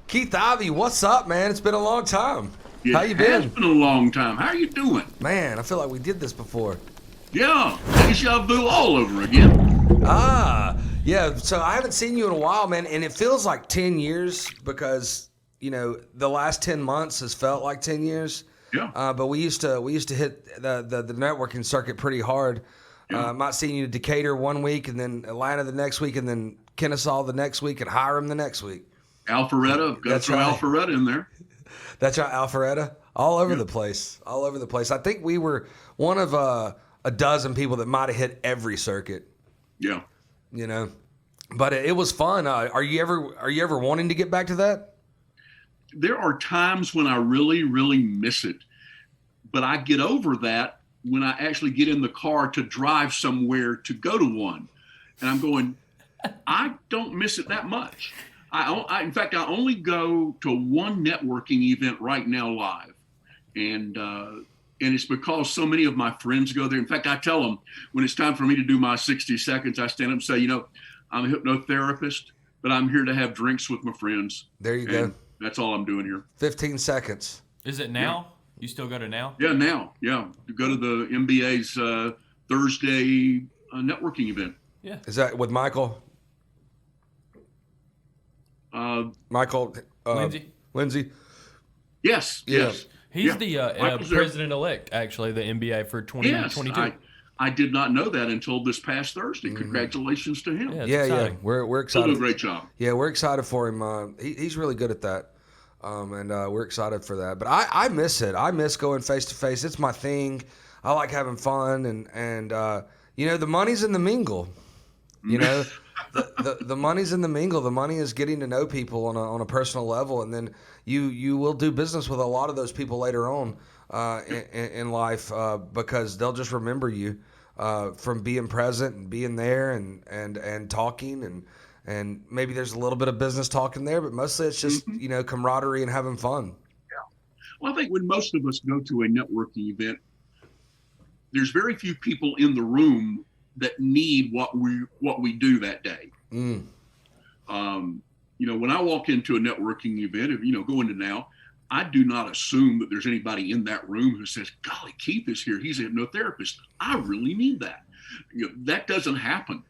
Keith Ivey, what's up, man? It's been a long time. How you It has been? been a long time. How are you doing? Man, I feel like we did this before. Yeah, deja vu all over again. Yeah, so I haven't seen you in a while, man, and it feels like 10 years because, the last 10 months has felt like 10 years. Yeah, But we used to hit the networking circuit pretty hard. yeah. Might seeing you in Decatur one week and then Atlanta the next week and then Kennesaw the next week and Hiram the next week. Alpharetta, I've got to That's throw right. Alpharetta in there. That's right, Alpharetta. All over Yeah, the place. All over the place. I think we were one of a dozen people that might have hit every circuit, yeah. you know. But it was fun. Are you ever wanting to get back to that? There are times when I really, really miss it, but I get over that when I actually get in the car to drive somewhere to go to one, and I'm going, I don't miss it that much. In fact, I only go to one networking event right now live, and it's because so many of my friends go there. In fact, I tell them when it's time for me to do my 60 seconds, I stand up and say, I'm a hypnotherapist, but I'm here to have drinks with my friends. There you And go. that's all I'm doing here. 15 seconds. Is it now? You still go to now? Yeah, now. Yeah. To go to the MBA's Thursday networking event. Yeah. Is that with Michael? Michael Lindsay? Yes, Yeah. yes. He's Yeah. the Michael's there. president-elect, actually, the NBA for Yes, 2022. I did not know that until this past Thursday. Congratulations to him. Yeah, it's Yeah. exciting. We're He'll do excited. a great job. Yeah, we're excited for him. He's really good at that. And we're excited for that. But I miss it. I miss going face to face. It's my thing. I like having fun, and the money's in the mingle. You know, the money's in the mingle. The money is getting to know people on a personal level, and then you will do business with a lot of those people later on in life because they'll just remember you from being present and being there and talking and maybe there's a little bit of business talking there, but mostly it's just camaraderie and having fun. Well, I think when most of us go to a networking event, there's very few people in the room that need what we do that day. When I walk into a networking event, go into now, I do not assume that there's anybody in that room who says, golly, Keith is here. He's a hypnotherapist. I really need that. That doesn't happen.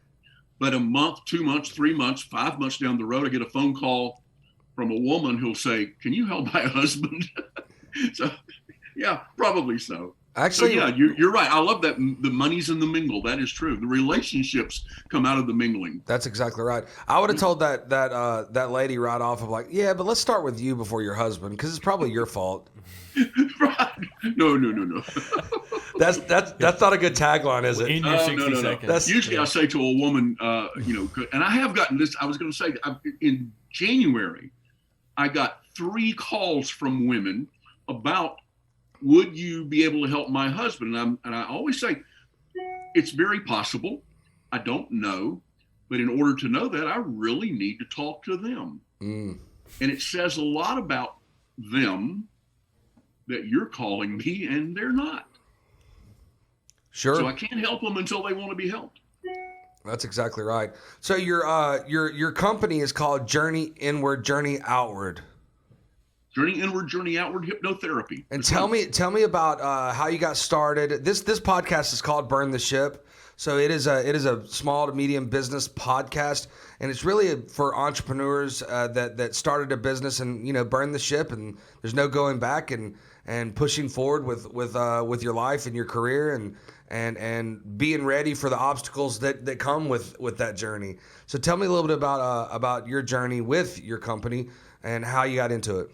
But a month, 2 months, 3 months, 5 months down the road, I get a phone call from a woman who'll say, can you help my husband? So, yeah, probably so. Actually, So, yeah, you're right. I love that. The money's in the mingle. That is true. The relationships come out of the mingling. that's exactly right. I would have told that lady right off of like, yeah, but let's start with you before your husband because it's probably your fault. Right. No. That's not a good tagline, is it? In your 60 No. seconds. Usually I say to a woman, and I have gotten this. I was going to say, in January, I got 3 calls from women about, would you be able to help my husband? And I always say, it's very possible. I don't know. But in order to know that, I really need to talk to them. And it says a lot about them that you're calling me and they're not. Sure. So I can't help them until they want to be helped. That's exactly right. So your company is called Journey Inward, Journey Outward. Journey Inward, Journey Outward Hypnotherapy. And tell me about how you got started. This podcast is called Burn the Ship. So it is a small to medium business podcast, and it's really for entrepreneurs that started a business and burn the ship, and there's no going back and pushing forward with your life and your career and being ready for the obstacles that come with that journey. So tell me a little bit about your journey with your company and how you got into it.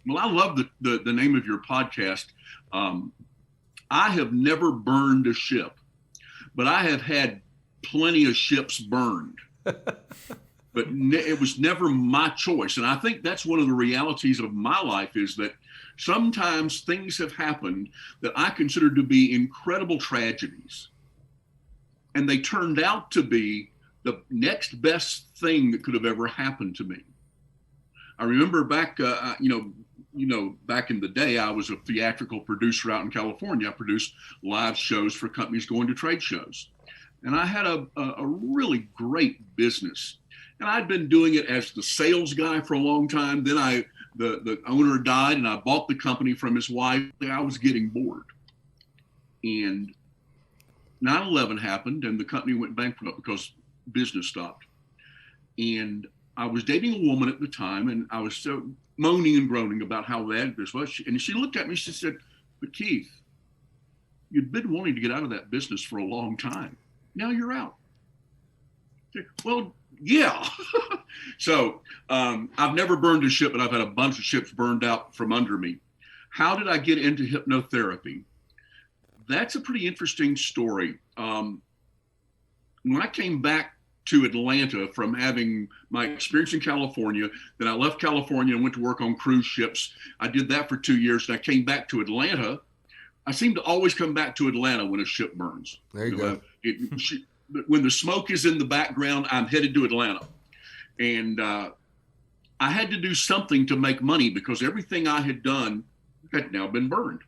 Well, I love the name of your podcast. I have never burned a ship, but I have had plenty of ships burned. But it was never my choice. And I think that's one of the realities of my life is that sometimes things have happened that I consider to be incredible tragedies. And they turned out to be the next best thing that could have ever happened to me. I remember back, back in the day, I was a theatrical producer out in California. I produced live shows for companies going to trade shows. And I had a really great business. And I'd been doing it as the sales guy for a long time. Then the owner died, and I bought the company from his wife. I was getting bored. And 9/11 happened, and the company went bankrupt because business stopped. And I was dating a woman at the time, and I was so moaning and groaning about how bad this was. And she looked at me, she said, "But Keith, you'd been wanting to get out of that business for a long time. Now you're out." I said, "Well, yeah." So I've never burned a ship, but I've had a bunch of ships burned out from under me. How did I get into hypnotherapy? That's a pretty interesting story. When I came back to Atlanta from having my experience in California, then I left California and went to work on cruise ships. I did that for 2 years, and I came back to Atlanta. I seem to always come back to Atlanta when a ship burns. There you go. When the smoke is in the background, I'm headed to Atlanta. And I had to do something to make money because everything I had done had now been burned.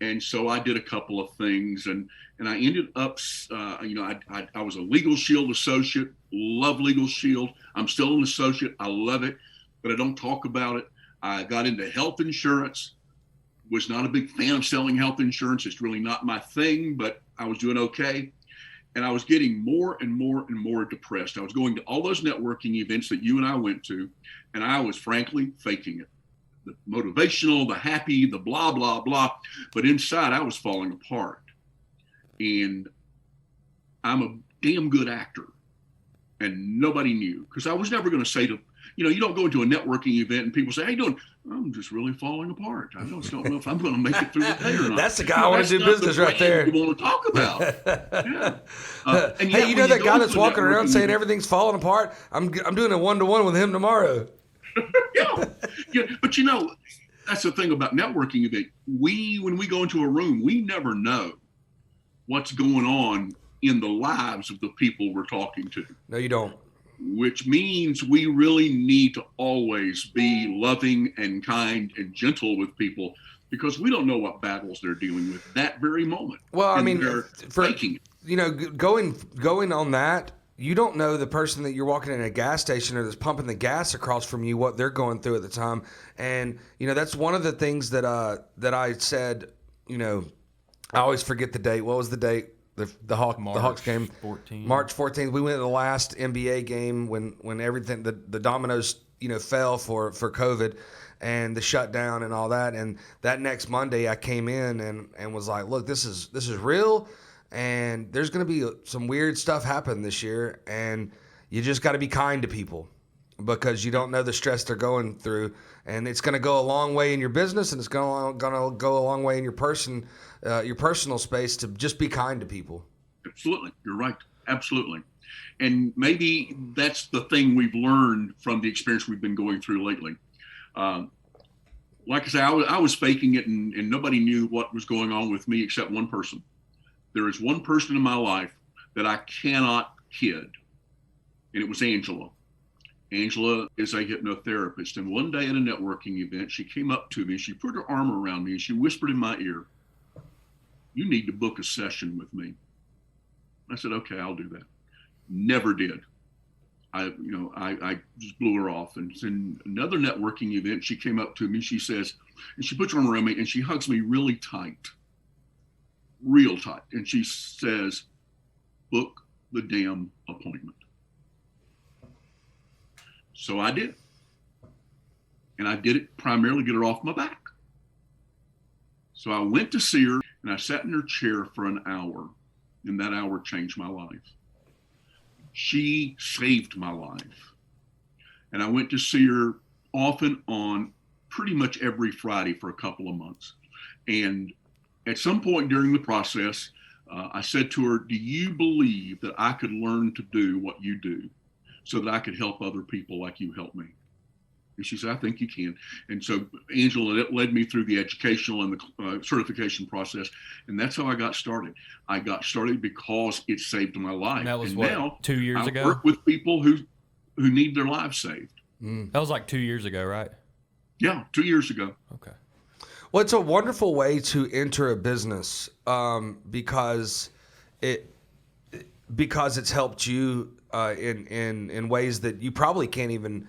And so I did a couple of things, and I ended up, I was a Legal Shield associate, love Legal Shield. I'm still an associate. I love it, but I don't talk about it. I got into health insurance, was not a big fan of selling health insurance. It's really not my thing, but I was doing okay. And I was getting more and more and more depressed. I was going to all those networking events that you and I went to, and I was frankly faking it. The motivational, the happy, the blah, blah, blah. But inside, I was falling apart. And I'm a damn good actor. And nobody knew, because I was never going to say to, you don't go into a networking event and people say, "How you doing?" "I'm just really falling apart. I just don't know if I'm going to make it through the day or not." That's the guy I want to do business right there. You want to talk about? Yeah. Hey, you know that guy that's walking around saying everything's falling apart? I'm doing a 1-to-1 with him tomorrow. Yeah. But that's the thing about networking event. When we go into a room, we never know what's going on in the lives of the people we're talking to. No, you don't. Which means we really need to always be loving and kind and gentle with people, because we don't know what battles they're dealing with that very moment. Well, I mean, they're faking it. Going on that, you don't know the person that you're walking in a gas station or that's pumping the gas across from you, what they're going through at the time. And, that's one of the things that I said, I always forget the date. What was the date? The Hawks game, 14th. March 14th. We went to the last NBA game when everything, the dominoes, fell for COVID and the shutdown and all that. And that next Monday I came in and was like, look, this is real, and there's going to be some weird stuff happen this year, and you just got to be kind to people, because you don't know the stress they're going through, and it's going to go a long way in your business, and it's going to go a long way in your personal space to just be kind to people. Absolutely. You're right. Absolutely. And maybe that's the thing we've learned from the experience we've been going through lately. Like I say, I was faking it, and nobody knew what was going on with me except one person. There is one person in my life that I cannot kid, and it was Angela. Angela is a hypnotherapist, and one day at a networking event, she came up to me, she put her arm around me, and she whispered in my ear, "You need to book a session with me." I said, "Okay, I'll do that." Never did. I just blew her off. And it's in another networking event, she came up to me, she says, and she puts her arm around me, and she hugs me really tight, real tight. And she says, "Book the damn appointment." So I did. And I did it primarily to get her off my back. So I went to see her, and I sat in her chair for an hour, and that hour changed my life. She saved my life. And I went to see her off and on pretty much every Friday for a couple of months. And at some point during the process, I said to her, "Do you believe that I could learn to do what you do so that I could help other people like you help me?" And she said, "I think you can." And so Angela led me through the educational and the certification process. And that's how I got started. I got started because it saved my life. And that was and what, now 2 years I ago? work with people who need their lives saved. That was like 2 years ago, right? Yeah, 2 years ago. Okay. Well, it's a wonderful way to enter a business because it's helped you in ways that you probably can't even,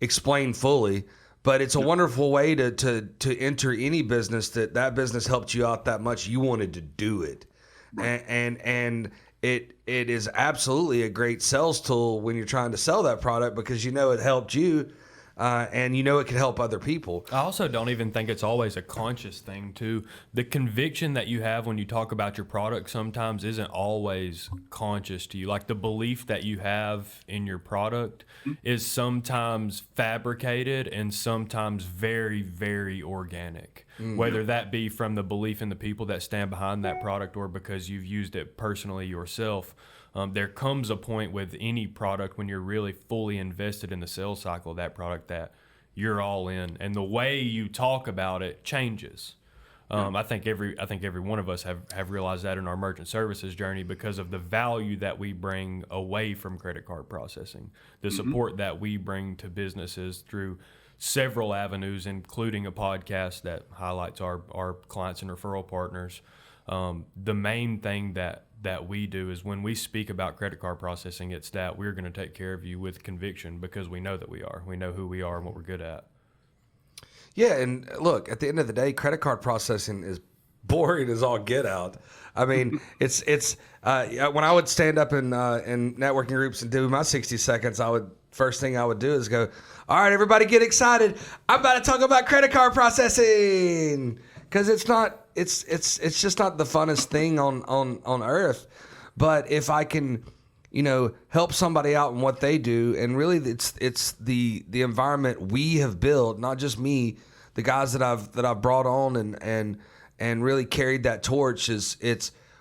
explain fully. But it's a wonderful way to enter any business that business helped you out that much. You wanted to do it. Right. And it is absolutely a great sales tool when you're trying to sell that product because it helped you. And it can help other people. I also don't even think it's always a conscious thing, too. The conviction that you have when you talk about your product sometimes isn't always conscious to you. Like the belief that you have in your product is sometimes fabricated and sometimes very, very organic. Whether that be from the belief in the people that stand behind that product or because you've used it personally yourself. There comes a point with any product when you're really fully invested in the sales cycle of that product that you're all in, and the way you talk about it changes. I think every one of us have realized that in our merchant services journey because of the value that we bring away from credit card processing, the support that we bring to businesses through several avenues, including a podcast that highlights our clients and referral partners. The main thing that we do is when we speak about credit card processing, it's that we're going to take care of you with conviction because we know that we are. We know who we are and what we're good at. Yeah, and look, at the end of the day, credit card processing is boring as all get out. I mean, it's when I would stand up in networking groups and do my 60 seconds, first thing I would do is go, all right, everybody get excited. I'm about to talk about credit card processing. Because it's just not the funnest thing on earth. But if I can, help somebody out in what they do, and really it's the environment we have built, not just me, the guys that I've brought on and really carried that torch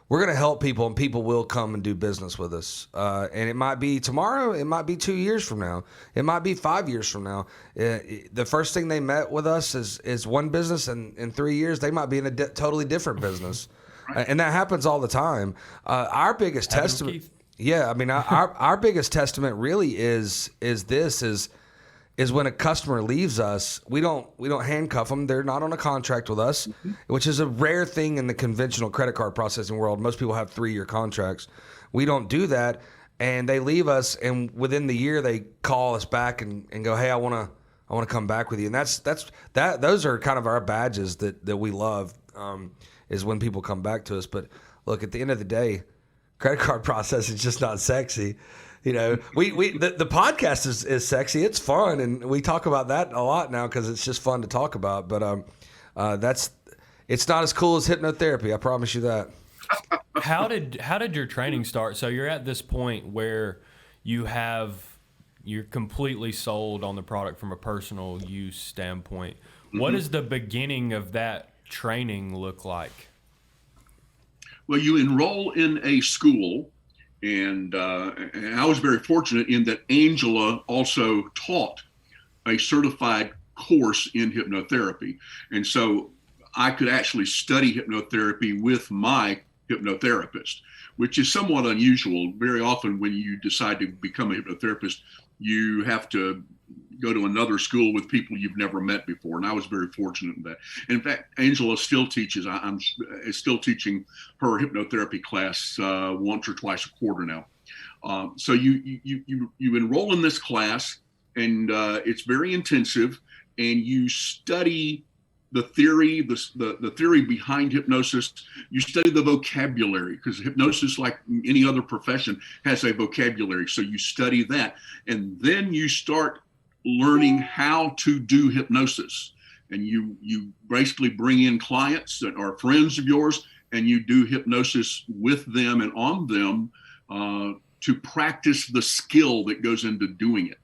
we're going to help people and people will come and do business with us. And it might be tomorrow. It might be 2 years from now. It might be 5 years from now. The first thing they met with us is one business, and in 3 years, they might be in a totally different business. And that happens all the time. Our biggest testament. Yeah. I mean, our biggest testament really is when a customer leaves us, we don't handcuff them. They're not on a contract with us, which is a rare thing in the conventional credit card processing world. Most people have 3-year contracts. We don't do that, and they leave us, and within the year they call us back and go, hey, I want to come back with you. And those are kind of our badges that we love, is when people come back to us. But look, at the end of the day, credit card processing is just not sexy. The podcast is sexy. It's fun, and we talk about that a lot now because it's just fun to talk about. But it's not as cool as hypnotherapy. I promise you that. How did your training start? So you're at this point where you're completely sold on the product from a personal use standpoint. What does the beginning of that training look like? Well, you enroll in a school. And I was very fortunate in that Angela also taught a certified course in hypnotherapy. And so I could actually study hypnotherapy with my hypnotherapist, which is somewhat unusual. Very often when you decide to become a hypnotherapist, you have to go to another school with people you've never met before. And I was very fortunate in that. And in fact, Angela still teaches. I'm still teaching her hypnotherapy class once or twice a quarter now. So you enroll in this class, and it's very intensive, and you study the theory, the theory behind hypnosis. You study the vocabulary, because hypnosis, like any other profession, has a vocabulary. So you study that, and then you start learning how to do hypnosis. And you basically bring in clients that are friends of yours, and you do hypnosis with them and on them to practice the skill that goes into doing it.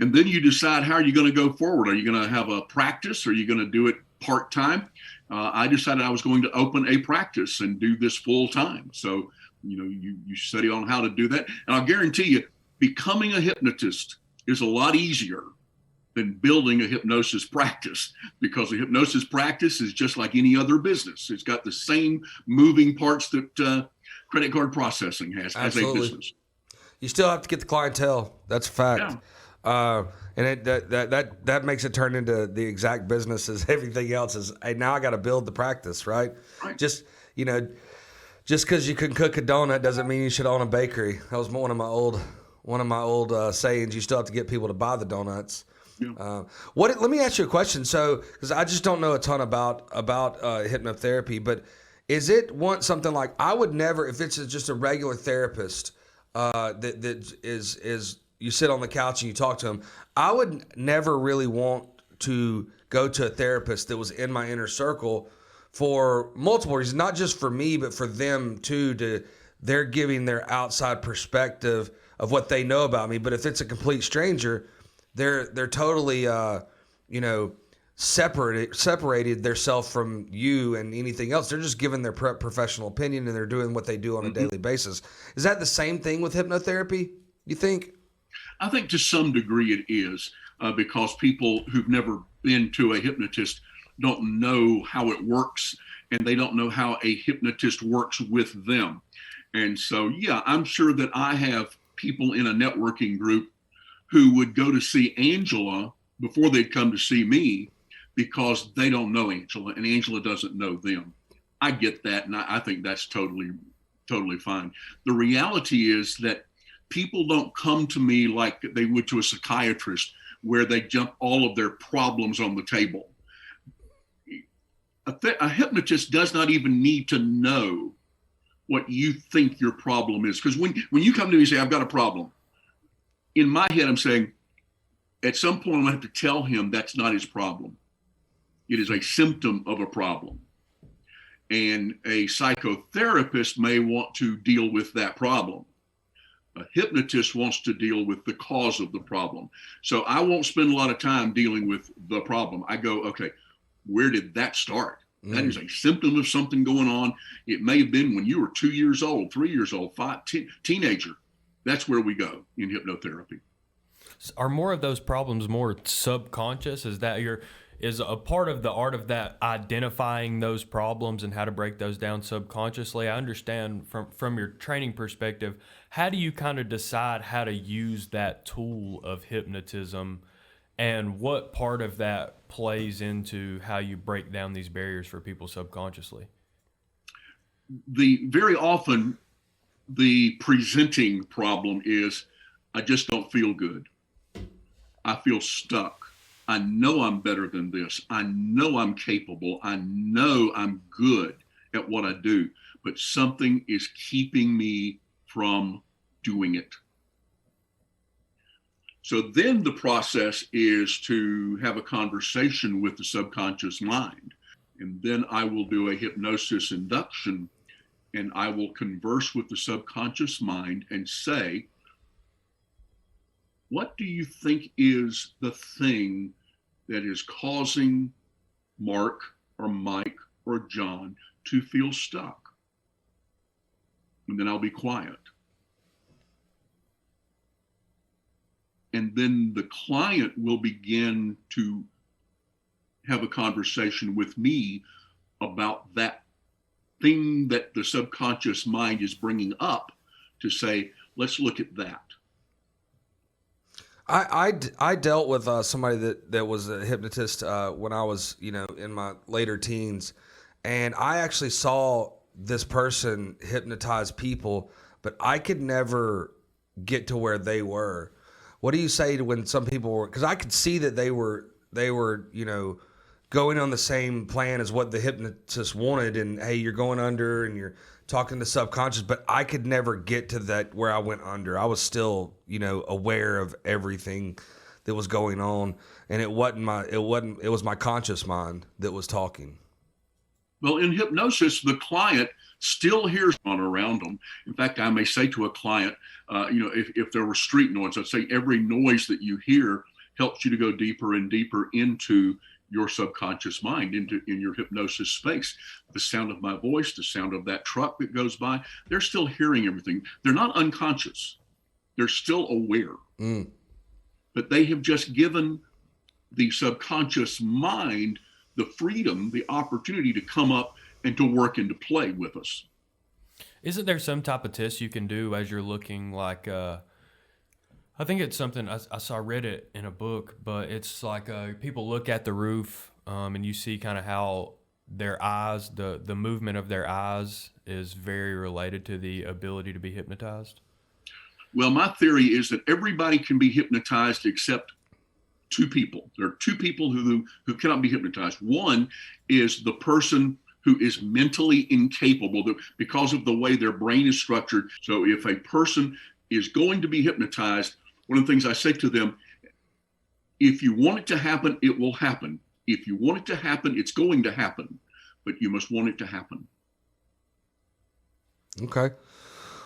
And then you decide, how are you going to go forward? Are you going to have a practice? Or are you going to do it part-time? I decided I was going to open a practice and do this full-time. So, you study on how to do that. And I'll guarantee you, becoming a hypnotist is a lot easier than building a hypnosis practice, because a hypnosis practice is just like any other business. It's got the same moving parts that credit card processing has as a business. You still have to get the clientele. That's a fact. Yeah. And that makes it turn into the exact business as everything else is. Hey, now I got to build the practice, right? Just just because you can cook a donut doesn't mean you should own a bakery. That was one of my old sayings. You still have to get people to buy the donuts. Yeah. Let me ask you a question. So, because I just don't know a ton about hypnotherapy, but is it something like, I would never, if it's just a regular therapist that is you sit on the couch and you talk to him, I would never really want to go to a therapist that was in my inner circle for multiple reasons, not just for me, but for them too. They're giving their outside perspective of what they know about me. But if it's a complete stranger, they're totally separated themselves from you and anything else. They're just giving their professional opinion, and they're doing what they do on a daily basis. Is that the same thing with hypnotherapy, you think? I think to some degree it is, because people who've never been to a hypnotist don't know how it works, and they don't know how a hypnotist works with them. And so, yeah, I'm sure that I have people in a networking group who would go to see Angela before they'd come to see me because they don't know Angela and Angela doesn't know them. I get that, and I think that's totally fine. The reality is that people don't come to me like they would to a psychiatrist, where they dump all of their problems on the table. A hypnotist does not even need to know what you think your problem is. Because when you come to me and say, I've got a problem, in my head, I'm saying, at some point, I'm going to have to tell him that's not his problem. It is a symptom of a problem. And a psychotherapist may want to deal with that problem. A hypnotist wants to deal with the cause of the problem. So I won't spend a lot of time dealing with the problem. I go, okay, where did that start? That is a symptom of something going on. It may have been when you were 2 years old, 3 years old, teenager. That's where we go in hypnotherapy. Are more of those problems more subconscious? Is a part of the art of that identifying those problems and how to break those down subconsciously? I understand from your training perspective, how do you kind of decide how to use that tool of hypnotism, and what part of that plays into how you break down these barriers for people subconsciously? Very often the presenting problem is, I just don't feel good. I feel stuck. I know I'm better than this. I know I'm capable. I know I'm good at what I do, but something is keeping me from doing it. So then the process is to have a conversation with the subconscious mind. And then I will do a hypnosis induction, and I will converse with the subconscious mind and say, what do you think is the thing that is causing Mark or Mike or John to feel stuck? And then I'll be quiet. And then the client will begin to have a conversation with me about that thing that the subconscious mind is bringing up, to say, let's look at that. I dealt with somebody that was a hypnotist when I was, in my later teens, and I actually saw this person hypnotize people, but I could never get to where they were. What do you say to when some people were, because I could see that they were, going on the same plan as what the hypnotist wanted, and hey, you're going under and you're talking to subconscious, but I could never get to that where I went under. I was still, aware of everything that was going on, and it was my conscious mind that was talking. Well, in hypnosis, the client still hears on around them. In fact, I may say to a client, if there were street noise, I'd say every noise that you hear helps you to go deeper and deeper into your subconscious mind, in your hypnosis space. The sound of my voice, the sound of that truck that goes by, they're still hearing everything. They're not unconscious. They're still aware. But they have just given the subconscious mind the freedom, the opportunity to come up and to work and to play with us. Isn't there some type of test you can do as you're looking, like, I think it's something I read it in a book, but it's like people look at the roof and you see kind of how their eyes, the movement of their eyes is very related to the ability to be hypnotized? Well, my theory is that everybody can be hypnotized except two people. There are two people who cannot be hypnotized. One is the person who is mentally incapable because of the way their brain is structured. So if a person is going to be hypnotized, one of the things I say to them, if you want it to happen, it will happen. If you want it to happen, it's going to happen, but you must want it to happen. Okay.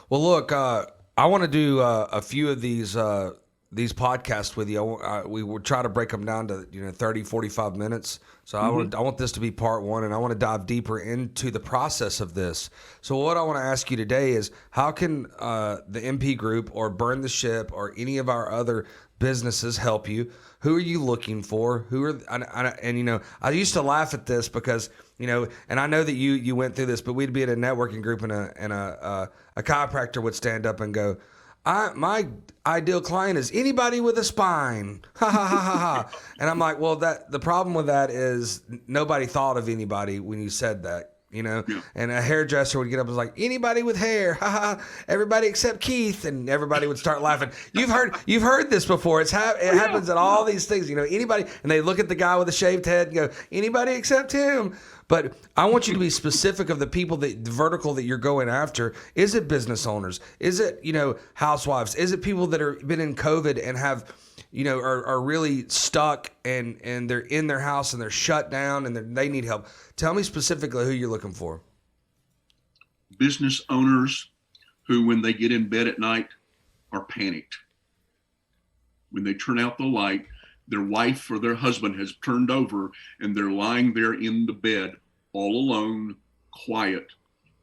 Well, look, I want to do a few of these podcasts with you. We will try to break them down to 30, 45 minutes. So I want this to be part one, and I want to dive deeper into the process of this. So what I want to ask you today is, how can the MP Group or Burn the Ship or any of our other businesses help you? Who are you looking for? Who are and I used to laugh at this because and I know that you went through this, but we'd be at a networking group and a chiropractor would stand up and go, my ideal client is anybody with a spine. Ha ha ha ha ha. And I'm like, well, the problem with that is nobody thought of anybody when you said that. Yeah. And a hairdresser would get up and was like, anybody with hair, ha ha, everybody except Keith, and everybody would start laughing. You've heard this before. It happens at all these things, anybody, and they look at the guy with a shaved head and go, anybody except him. But I want you to be specific of the people, the vertical that you're going after. Is it business owners? Is it, housewives? Is it people that are been in COVID and have, are really stuck and they're in their house and they're shut down and they need help? Tell me specifically who you're looking for. Business owners who, when they get in bed at night, are panicked. When they turn out the light, their wife or their husband has turned over and they're lying there in the bed all alone, quiet,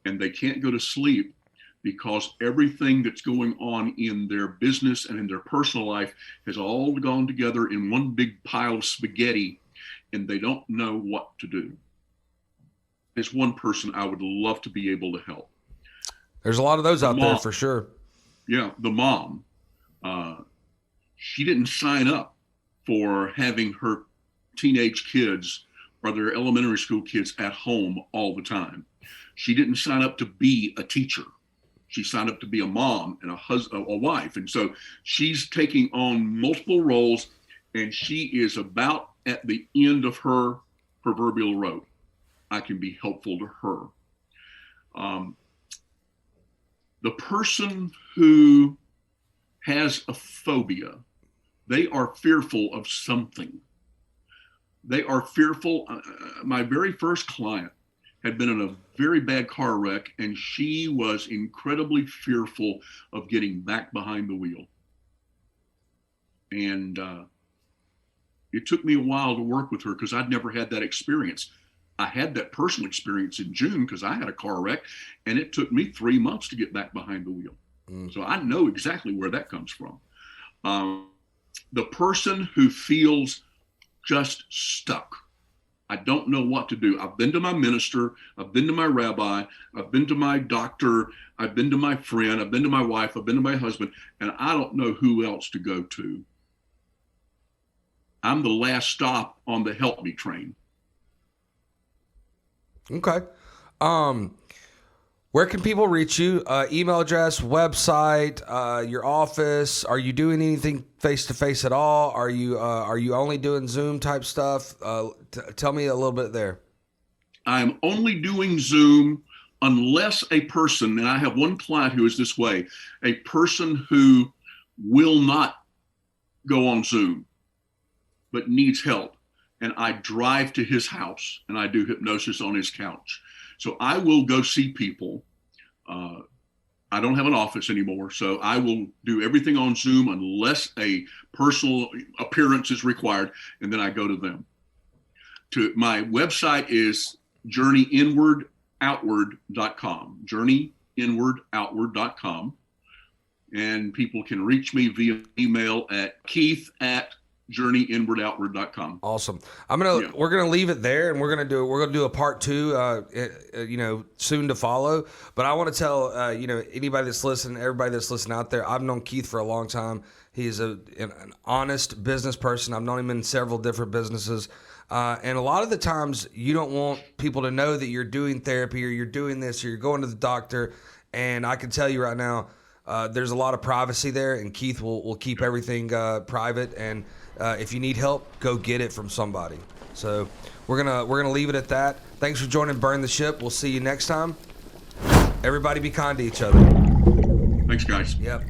and they can't go to sleep because everything that's going on in their business and in their personal life has all gone together in one big pile of spaghetti, and they don't know what to do. There's one person I would love to be able to help. There's a lot of those out there for sure. Yeah, the mom. She didn't sign up for having her teenage kids or their elementary school kids at home all the time. She didn't sign up to be a teacher. She signed up to be a mom and a wife. And so she's taking on multiple roles, and she is about at the end of her proverbial rope. I can be helpful to her. The person who has a phobia, they are fearful of something. They are fearful. My very first client had been in a very bad car wreck, and she was incredibly fearful of getting back behind the wheel. And it took me a while to work with her because I'd never had that experience. I had that personal experience in June because I had a car wreck, and it took me 3 months to get back behind the wheel. So I know exactly where that comes from. The person who feels just stuck. I don't know what to do. I've been to my minister, I've been to my rabbi, I've been to my doctor, I've been to my friend, I've been to my wife, I've been to my husband, and I don't know who else to go to. I'm the last stop on the help me train. Okay. Where can people reach you? Email address, website, your office. Are you doing anything face to face at all? Are you only doing Zoom type stuff? Tell me a little bit there. I'm only doing Zoom unless a person, and I have one client who is this way, a person who will not go on Zoom, but needs help. And I drive to his house and I do hypnosis on his couch. So I will go see people. I don't have an office anymore, so I will do everything on Zoom unless a personal appearance is required, and then I go to them. My website is journeyinwardoutward.com, journeyinwardoutward.com, and people can reach me via email at keith@journeyinwardoutward.com. Awesome. We're gonna leave it there, and we're gonna do a part 2, soon to follow. But I want to tell anybody that's listening, everybody that's listening out there, I've known Keith for a long time. He's an honest business person. I've known him in several different businesses. And a lot of the times you don't want people to know that you're doing therapy or you're doing this or you're going to the doctor. And I can tell you right now, there's a lot of privacy there, and Keith will keep everything private. And if you need help, go get it from somebody. So we're gonna leave it at that. Thanks for joining Burn the Ship. We'll see you next time. Everybody be kind to each other. Thanks, guys. Yep.